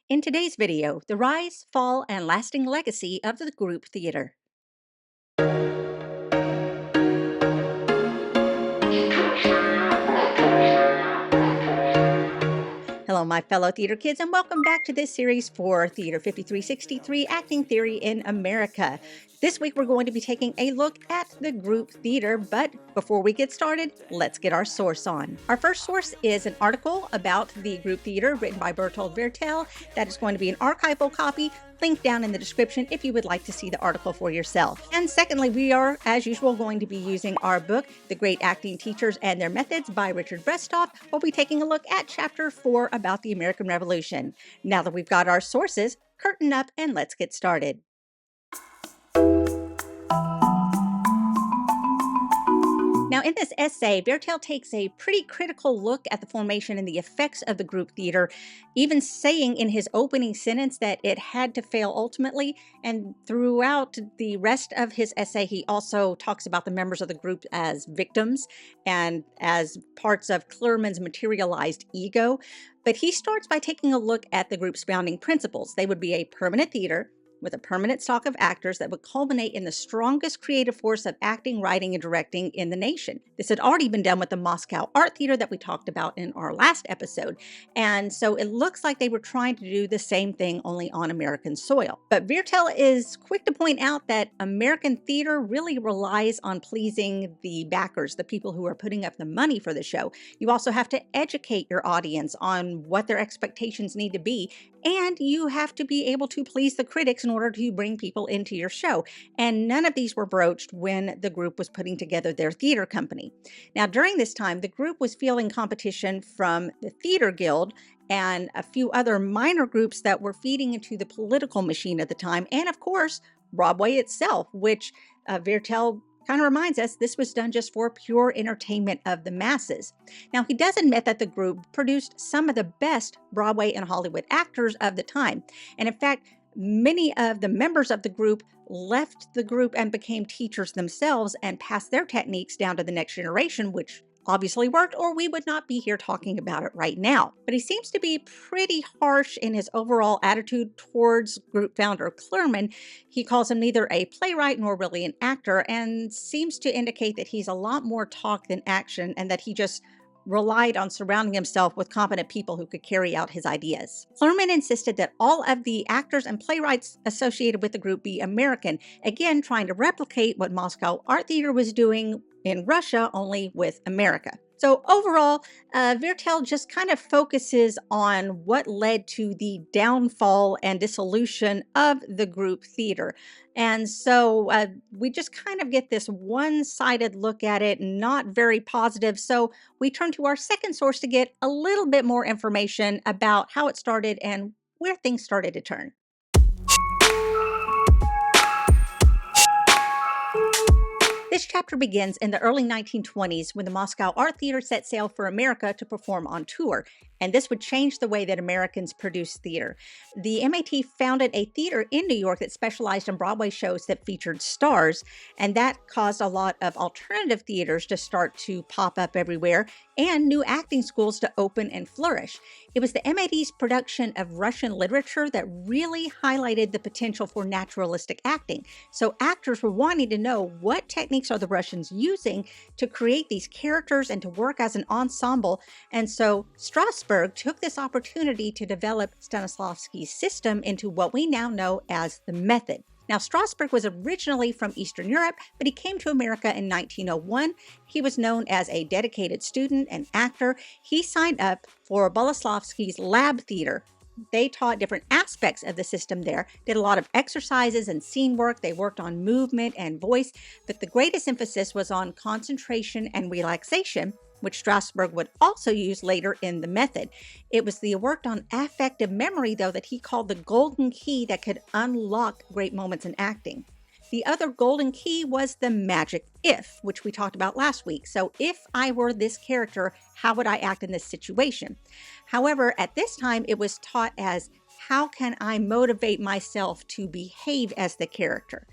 In today's video, the rise, fall, and lasting legacy of the group theater. Hello, my fellow theater kids, and welcome back to this series for Theater 5363 Acting Theory in America. This week, we're going to be taking a look at the group theater, but before we get started, let's get our source on. Our first source is an article about the group theater written by Bertold Wertel. That is going to be an archival copy. Link down in the description if you would like to see the article for yourself. And secondly, we are, as usual, going to be using our book, The Great Acting Teachers and Their Methods by Richard Brestoff. We'll be taking a look at Chapter 4 about the American Revolution. Now that we've got our sources, curtain up and let's get started. Now, in this essay, Wertel takes a pretty critical look at the formation and the effects of the group theater, even saying in his opening sentence that it had to fail ultimately. And throughout the rest of his essay, he also talks about the members of the group as victims and as parts of Clurman's materialized ego. But he starts by taking a look at the group's founding principles. They would be a permanent theater with a permanent stock of actors that would culminate in the strongest creative force of acting, writing, and directing in the nation. This had already been done with the Moscow Art Theater that we talked about in our last episode. And so it looks like they were trying to do the same thing only on American soil. But Wertel is quick to point out that American theater really relies on pleasing the backers, the people who are putting up the money for the show. You also have to educate your audience on what their expectations need to be, and you have to be able to please the critics in order to bring people into your show. And none of these were broached when the group was putting together their theater company. Now, during this time, the group was fielding competition from the Theater Guild and a few other minor groups that were feeding into the political machine at the time, and of course, Broadway itself, which Wertel kind of reminds us this was done just for pure entertainment of the masses. Now, he does admit that the group produced some of the best Broadway and Hollywood actors of the time. And in fact, many of the members of the group left the group and became teachers themselves and passed their techniques down to the next generation, which obviously worked, or we would not be here talking about it right now. But he seems to be pretty harsh in his overall attitude towards group founder Clurman. He calls him neither a playwright nor really an actor, and seems to indicate that he's a lot more talk than action, and that he just relied on surrounding himself with competent people who could carry out his ideas. Clurman insisted that all of the actors and playwrights associated with the group be American, again trying to replicate what Moscow Art Theater was doing in Russia, only with America. So overall, Wertel just kind of focuses on what led to the downfall and dissolution of the group theater. And so we just kind of get this one-sided look at it, not very positive. So we turn to our second source to get a little bit more information about how it started and where things started to turn. This chapter begins in the early 1920s when the Moscow Art Theater set sail for America to perform on tour, and this would change the way that Americans produce theater. The MAT founded a theater in New York that specialized in Broadway shows that featured stars, and that caused a lot of alternative theaters to start to pop up everywhere and new acting schools to open and flourish. It was the MAT's production of Russian literature that really highlighted the potential for naturalistic acting. So actors were wanting to know what techniques are the Russians using to create these characters and to work as an ensemble. And so Strasberg took this opportunity to develop Stanislavski's system into what we now know as the method. Now, Strasberg was originally from Eastern Europe, but he came to America in 1901. He was known as a dedicated student and actor. He signed up for Boleslavsky's lab theater. They taught different aspects of the system there, did a lot of exercises and scene work. They worked on movement and voice, but the greatest emphasis was on concentration and relaxation, which Strasberg would also use later in the method. It was the work on affective memory, though, that he called the golden key that could unlock great moments in acting. The other golden key was the magic if, which we talked about last week. So if I were this character, how would I act in this situation? However, at this time, it was taught as how can I motivate myself to behave as the character?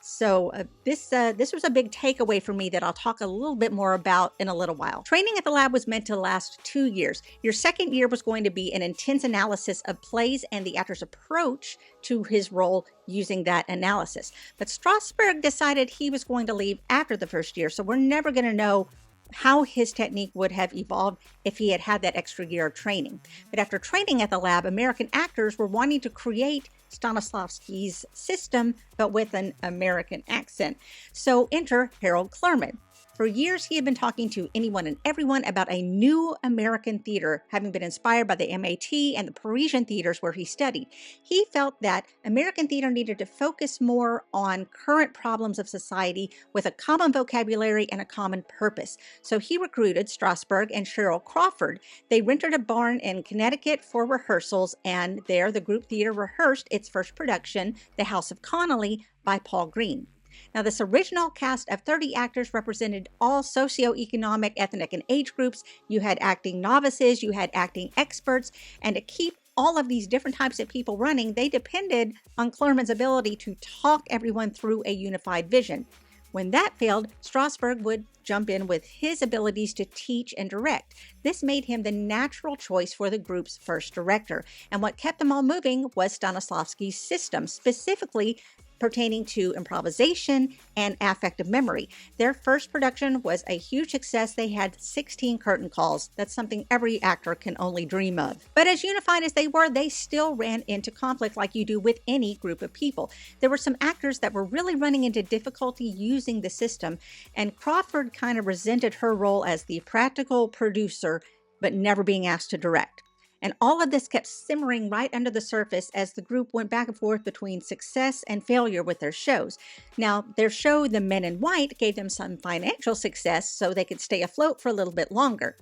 So this was a big takeaway for me that I'll talk a little bit more about in a little while. Training at the lab was meant to last 2 years. Your second year was going to be an intense analysis of plays and the actor's approach to his role using that analysis. But Strasberg decided he was going to leave after the first year, so we're never going to know how his technique would have evolved if he had had that extra year of training. But after training at the lab, American actors were wanting to create Stanislavski's system, but with an American accent. So enter Harold Clurman. For years, he had been talking to anyone and everyone about a new American theater, having been inspired by the MAT and the Parisian theaters where he studied. He felt that American theater needed to focus more on current problems of society with a common vocabulary and a common purpose. So he recruited Strasberg and Cheryl Crawford. They rented a barn in Connecticut for rehearsals, and there the group theater rehearsed its first production, The House of Connolly, by Paul Green. Now, this original cast of 30 actors represented all socioeconomic, ethnic, and age groups. You had acting novices, you had acting experts, and to keep all of these different types of people running, they depended on Clurman's ability to talk everyone through a unified vision. When that failed, Strasberg would jump in with his abilities to teach and direct. This made him the natural choice for the group's first director. And what kept them all moving was Stanislavski's system, specifically pertaining to improvisation and affective memory. Their first production was a huge success. They had 16 curtain calls. That's something every actor can only dream of. But as unified as they were, they still ran into conflict like you do with any group of people. There were some actors that were really running into difficulty using the system, and Crawford kind of resented her role as the practical producer, but never being asked to direct. And all of this kept simmering right under the surface as the group went back and forth between success and failure with their shows. Now, their show, The Men in White, gave them some financial success so they could stay afloat for a little bit longer.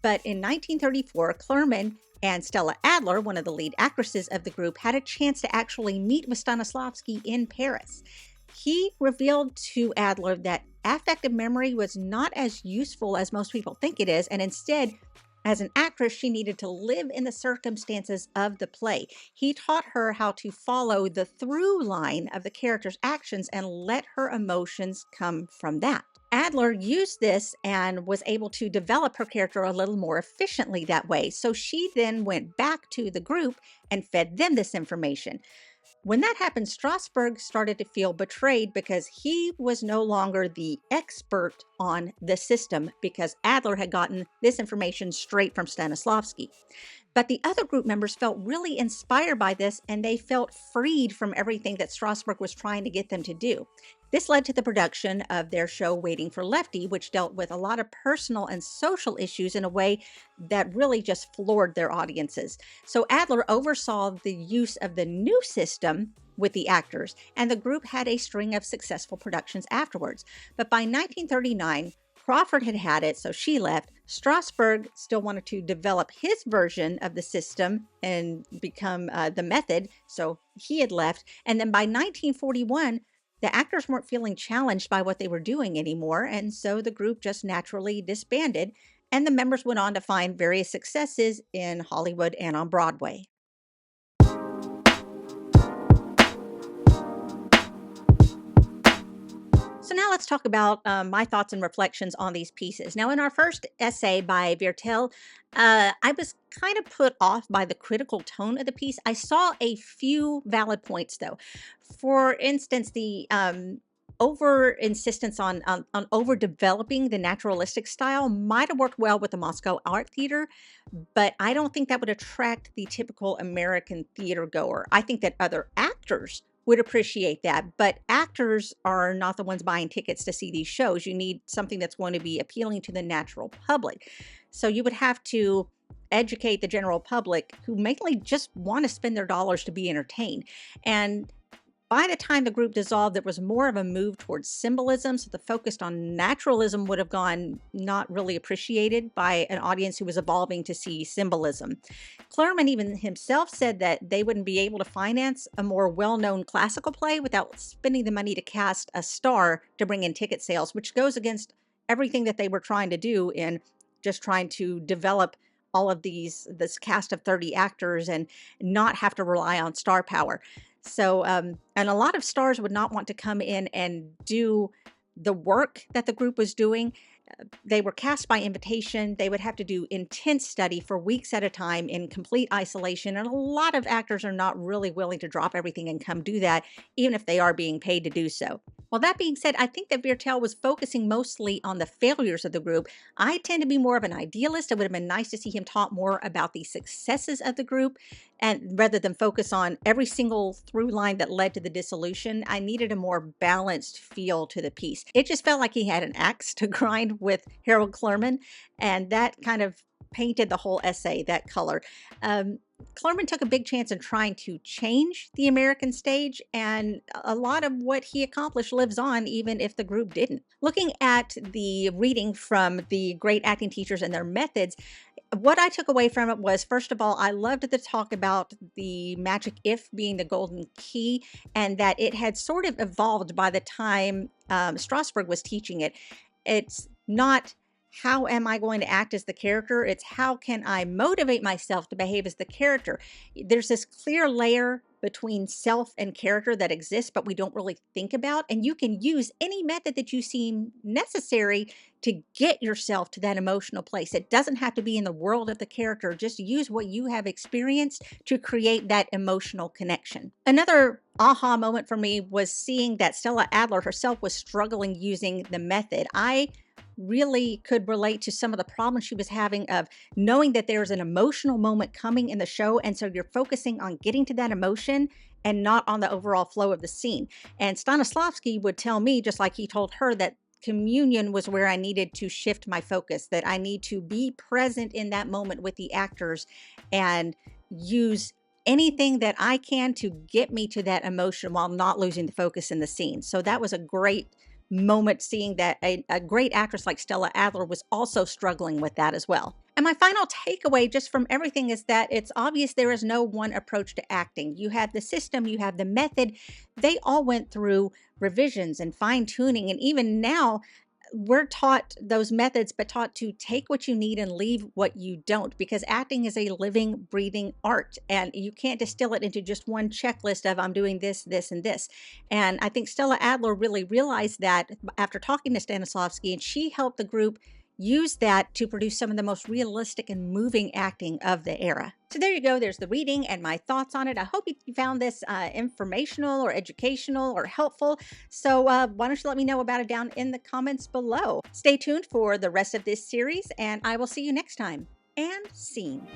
But in 1934, Clurman and Stella Adler, one of the lead actresses of the group, had a chance to actually meet with Stanislavski in Paris. He revealed to Adler that affective memory was not as useful as most people think it is, and instead, as an actress, she needed to live in the circumstances of the play. He taught her how to follow the through line of the character's actions and let her emotions come from that. Adler used this and was able to develop her character a little more efficiently that way. So she then went back to the group and fed them this information. When that happened, Strasberg started to feel betrayed because he was no longer the expert on the system because Adler had gotten this information straight from Stanislavski. But the other group members felt really inspired by this, and they felt freed from everything that Strasberg was trying to get them to do. This led to the production of their show Waiting for Lefty, which dealt with a lot of personal and social issues in a way that really just floored their audiences. So Adler oversaw the use of the new system with the actors, and the group had a string of successful productions afterwards. But by 1939, Crawford had had it, so she left. Strasberg still wanted to develop his version of the system and become the method, so he had left. And then by 1941, the actors weren't feeling challenged by what they were doing anymore, and so the group just naturally disbanded, and the members went on to find various successes in Hollywood and on Broadway. So now let's talk about my thoughts and reflections on these pieces. Now, in our first essay by Vertel, I was kind of put off by the critical tone of the piece. I saw a few valid points, though. For instance, the over insistence on over developing the naturalistic style might have worked well with the Moscow Art Theater, but I don't think that would attract the typical American theater goer. I think that other actors would appreciate that, but actors are not the ones buying tickets to see these shows. You need something that's going to be appealing to the natural public. So you would have to educate the general public who mainly just want to spend their dollars to be entertained. And by the time the group dissolved, there was more of a move towards symbolism, so the focus on naturalism would have gone not really appreciated by an audience who was evolving to see symbolism. Clurman even himself said that they wouldn't be able to finance a more well-known classical play without spending the money to cast a star to bring in ticket sales, which goes against everything that they were trying to do in just trying to develop all of this cast of 30 actors and not have to rely on star power. So, and a lot of stars would not want to come in and do the work that the group was doing. They were cast by invitation. They would have to do intense study for weeks at a time in complete isolation. And a lot of actors are not really willing to drop everything and come do that, even if they are being paid to do so. Well, that being said, I think that Viertel was focusing mostly on the failures of the group. I tend to be more of an idealist. It would have been nice to see him talk more about the successes of the group, and rather than focus on every single through line that led to the dissolution. I needed a more balanced feel to the piece. It just felt like he had an axe to grind with Harold Clurman, and that kind of painted the whole essay that color. Clurman took a big chance in trying to change the American stage, and a lot of what he accomplished lives on, even if the group didn't. Looking at the reading from the great acting teachers and their methods, what I took away from it was, first of all, I loved the talk about the magic if being the golden key, and that it had sort of evolved by the time Strasberg was teaching it. It's not how am I going to act as the character? It's how can I motivate myself to behave as the character? There's this clear layer between self and character that exists, but we don't really think about. And you can use any method that you seem necessary to get yourself to that emotional place. It doesn't have to be in the world of the character. Just use what you have experienced to create that emotional connection. Another aha moment for me was seeing that Stella Adler herself was struggling using the method. I really could relate to some of the problems she was having of knowing that there's an emotional moment coming in the show. And so you're focusing on getting to that emotion and not on the overall flow of the scene. And Stanislavski would tell me, just like he told her, that communion was where I needed to shift my focus, that I need to be present in that moment with the actors and use anything that I can to get me to that emotion while not losing the focus in the scene. So that was a great moment, seeing that a great actress like Stella Adler was also struggling with that as well. And my final takeaway just from everything is that it's obvious there is no one approach to acting. You have the system, you have the method. They all went through revisions and fine tuning. And even now, we're taught those methods, but taught to take what you need and leave what you don't, because acting is a living, breathing art, and you can't distill it into just one checklist of I'm doing this, this, and this. And I think Stella Adler really realized that after talking to Stanislavski, and she helped the group use that to produce some of the most realistic and moving acting of the era. So there you go. There's the reading and my thoughts on it. I hope you found this informational or educational or helpful. So why don't you let me know about it down in the comments below. Stay tuned for the rest of this series, and I will see you next time. And scene.